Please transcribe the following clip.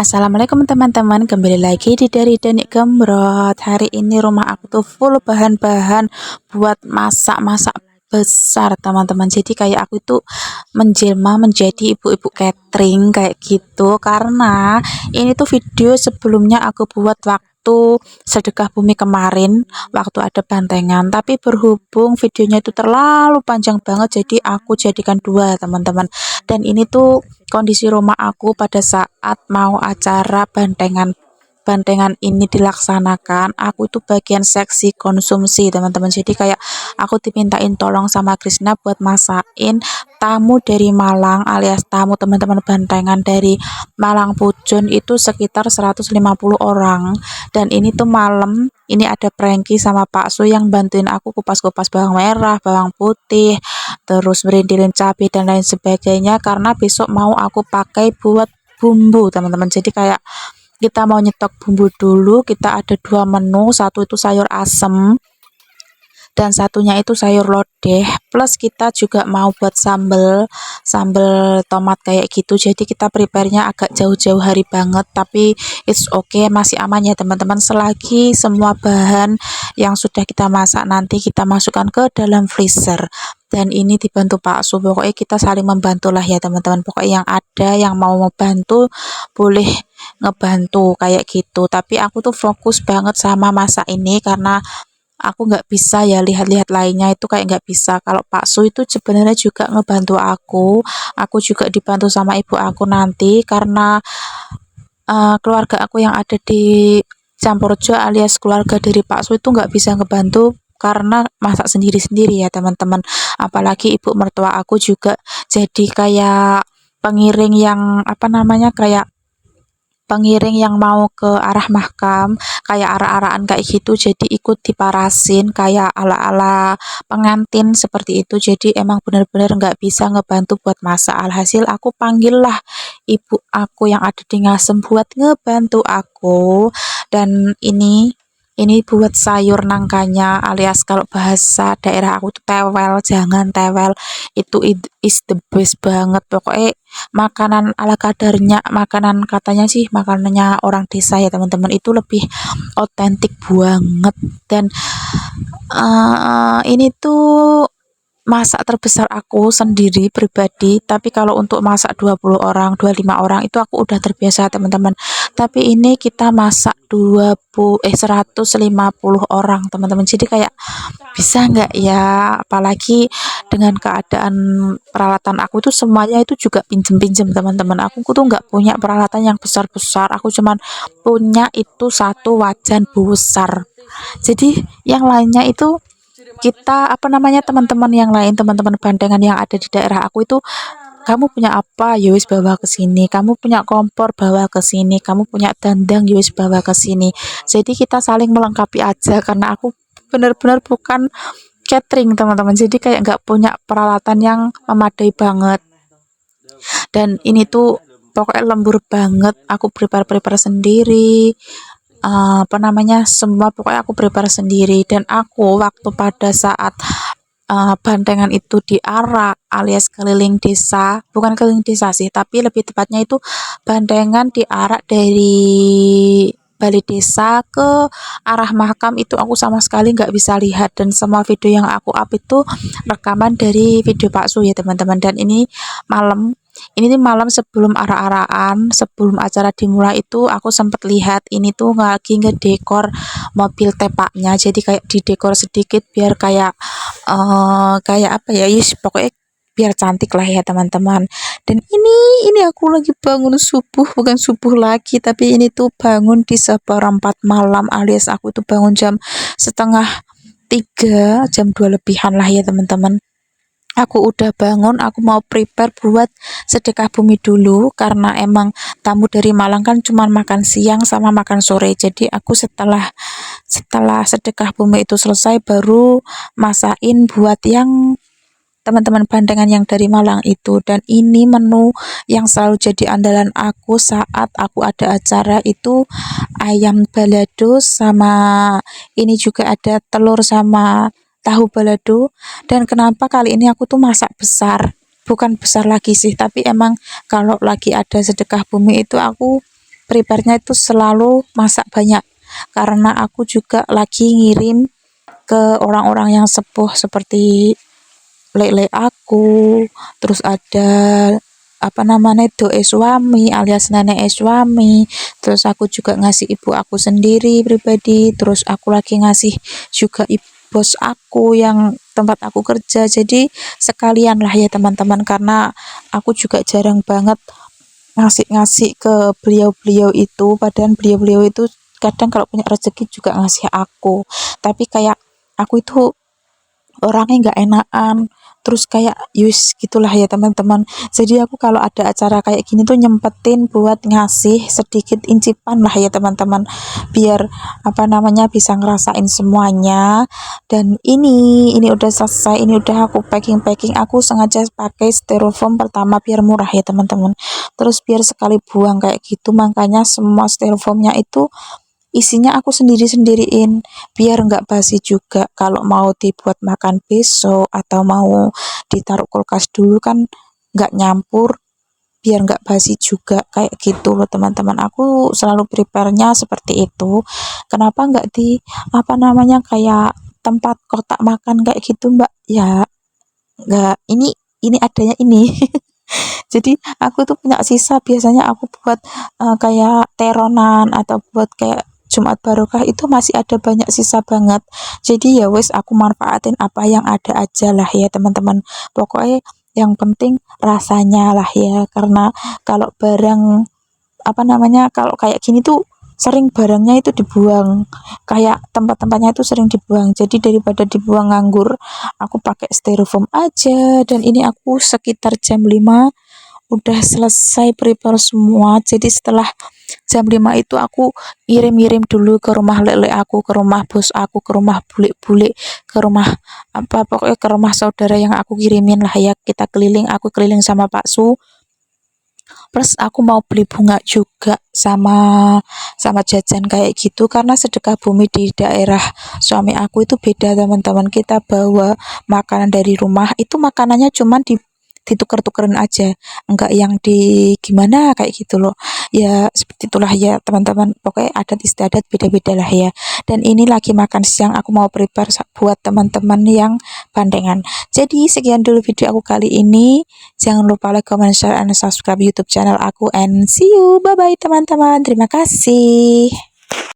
Assalamualaikum teman-teman, kembali lagi di Dari Danik Gembrot. Hari ini rumah aku tuh full bahan-bahan buat masak-masak besar teman-teman. Jadi kayak aku itu menjelma menjadi ibu-ibu catering kayak gitu, karena ini tuh video sebelumnya aku buat waktu sedekah bumi kemarin, waktu ada bantengan, tapi berhubung videonya itu terlalu panjang banget, jadi aku jadikan dua teman-teman. Dan ini tuh kondisi rumah aku pada saat mau acara bantengan bantengan ini dilaksanakan. Aku itu bagian seksi konsumsi teman-teman, jadi kayak aku dimintain tolong sama Krisna buat masakin tamu dari Malang, alias tamu teman-teman bantengan dari Malang Pujon itu sekitar 150 orang. Dan ini tuh malam ini ada Prengki sama Pak Su yang bantuin aku kupas-kupas bawang merah, bawang putih, terus merintilin cabai dan lain sebagainya, karena besok mau aku pakai buat bumbu teman-teman. Jadi kayak kita mau nyetok bumbu dulu. Kita ada dua menu, satu itu sayur asem dan satunya itu sayur lodeh, plus kita juga mau buat sambel sambel tomat kayak gitu. Jadi kita prepare-nya agak jauh-jauh hari banget, tapi it's okay, masih aman ya teman-teman, selagi semua bahan yang sudah kita masak nanti kita masukkan ke dalam freezer. Dan ini dibantu Pak Su, pokoknya kita saling membantu lah ya teman-teman. Pokoknya yang ada yang mau membantu boleh ngebantu kayak gitu, tapi aku tuh fokus banget sama masak ini karena aku nggak bisa ya lihat-lihat lainnya, itu kayak nggak bisa. Kalau Pak Su itu sebenarnya juga ngebantu aku juga dibantu sama ibu aku nanti, karena keluarga aku yang ada di Campurjo alias keluarga dari Pak Su itu nggak bisa ngebantu karena masak sendiri-sendiri ya teman-teman. Apalagi ibu mertua aku juga jadi kayak pengiring yang apa namanya, kayak pengiring yang mau ke arah makam, kayak arah-arahan kayak gitu, jadi ikut diparasin kayak ala-ala pengantin seperti itu. Jadi emang bener-bener nggak bisa ngebantu buat masak, alhasil aku panggil lah ibu aku yang ada di Ngasem buat ngebantu aku. Dan ini buat sayur nangkanya, alias kalau bahasa daerah aku tuh tewel, jangan tewel, itu is the best banget pokoknya. Makanan ala kadarnya, makanan katanya sih makanannya orang desa ya teman-teman, itu lebih otentik banget. Dan ini tuh masak terbesar aku sendiri pribadi, tapi kalau untuk masak 20 orang 25 orang itu aku udah terbiasa teman-teman. Tapi ini kita masak 150 orang teman-teman, jadi kayak bisa nggak ya, apalagi dengan keadaan peralatan aku tuh semuanya itu juga pinjem-pinjem teman-teman. Aku tuh nggak punya peralatan yang besar-besar, aku cuman punya itu satu wajan besar. Jadi yang lainnya itu kita apa namanya, teman-teman yang lain, teman-teman bandengan yang ada di daerah aku itu, kamu punya apa ya wis bawa ke sini, kamu punya kompor bawa ke sini, kamu punya dandang ya wis bawa ke sini. Jadi kita saling melengkapi aja, karena aku benar-benar bukan catering teman-teman, jadi kayak nggak punya peralatan yang memadai banget. Dan ini tuh pokoknya lembur banget, aku prepare sendiri, apa namanya, semua pokoknya aku prepare sendiri. Dan aku waktu pada saat bantengan itu diarak alias keliling desa, bukan keliling desa sih, tapi lebih tepatnya itu bantengan diarak dari balai desa ke arah makam, itu aku sama sekali nggak bisa lihat. Dan semua video yang aku up itu rekaman dari video Pak Su ya teman-teman. Dan ini nih malam sebelum arah-arahan, sebelum acara dimulai itu aku sempat lihat ini tuh lagi ngedekor mobil tepaknya, jadi kayak didekor sedikit biar kayak kayak apa ya, yes, pokoknya biar cantik lah ya teman-teman. Dan ini aku lagi bangun subuh, bukan subuh lagi, tapi ini tuh bangun di seperempat malam, alias aku tuh bangun jam setengah 3, jam 2 lebihan lah ya teman-teman. Aku udah bangun, aku mau prepare buat sedekah bumi dulu, karena emang tamu dari Malang kan cuman makan siang sama makan sore. Jadi aku setelah setelah sedekah bumi itu selesai baru masain buat yang teman-teman bandengan yang dari Malang itu. Dan ini menu yang selalu jadi andalan aku saat aku ada acara itu ayam balado, sama ini juga ada telur sama tahu balado. Dan kenapa kali ini aku tuh masak besar, bukan besar lagi sih, tapi emang kalau lagi ada sedekah bumi itu aku prepare-nya itu selalu masak banyak, karena aku juga lagi ngirim ke orang-orang yang sepuh seperti lele aku, terus ada apa namanya doe suami alias nenek suami, terus aku juga ngasih ibu aku sendiri pribadi, terus aku lagi ngasih juga bos aku yang tempat aku kerja. Jadi sekalian lah ya teman-teman, karena aku juga jarang banget ngasih-ngasih ke beliau-beliau itu, padahal beliau-beliau itu kadang kalau punya rezeki juga ngasih aku, tapi kayak aku itu orangnya nggak enakan, terus kayak yus gitulah ya teman-teman. Jadi aku kalau ada acara kayak gini tuh nyempetin buat ngasih sedikit incipan lah ya teman-teman, biar apa namanya bisa ngerasain semuanya. Dan ini udah selesai, ini udah aku packing, aku sengaja pakai styrofoam pertama biar murah ya teman-teman, terus biar sekali buang kayak gitu, makanya semua styrofoamnya itu isinya aku sendiri-sendiriin, biar nggak basi juga kalau mau dibuat makan besok atau mau ditaruh kulkas dulu kan nggak nyampur, biar nggak basi juga kayak gitu loh teman-teman. Aku selalu prepare-nya seperti itu. Kenapa nggak di apa namanya kayak tempat kotak makan kayak gitu Mbak? Ya nggak, ini adanya ini. Jadi aku tuh punya sisa, biasanya aku buat kayak teronan atau buat kayak Jumat Barokah itu masih ada banyak sisa banget. Jadi ya wes aku manfaatin apa yang ada aja lah ya teman-teman. Pokoknya yang penting rasanya lah ya, karena kalau barang apa namanya kalau kayak gini tuh sering barangnya itu dibuang, kayak tempat-tempatnya itu sering dibuang. Jadi daripada dibuang nganggur, aku pakai styrofoam aja. Dan ini aku sekitar jam 5 udah selesai prepare semua. Jadi setelah jam 5 itu aku ngirim-ngirim dulu ke rumah lele aku, ke rumah bos aku, ke rumah bule-bule, ke rumah apa pokoknya ke rumah saudara yang aku kirimin lah ya. Kita keliling, aku keliling sama Pak Su. Plus aku mau beli bunga juga sama sama jajan kayak gitu, karena sedekah bumi di daerah suami aku itu beda teman-teman. Kita bawa makanan dari rumah, itu makanannya cuman ditukar-tukerin aja, enggak yang di gimana kayak gitu loh. Ya seperti itulah ya teman-teman, pokoknya adat istiadat beda-beda lah ya. Dan ini lagi makan siang, aku mau prepare buat teman-teman yang bandengan. Jadi sekian dulu video aku kali ini. Jangan lupa like, comment, share, and subscribe YouTube channel aku, and see you. Bye bye teman-teman. Terima kasih.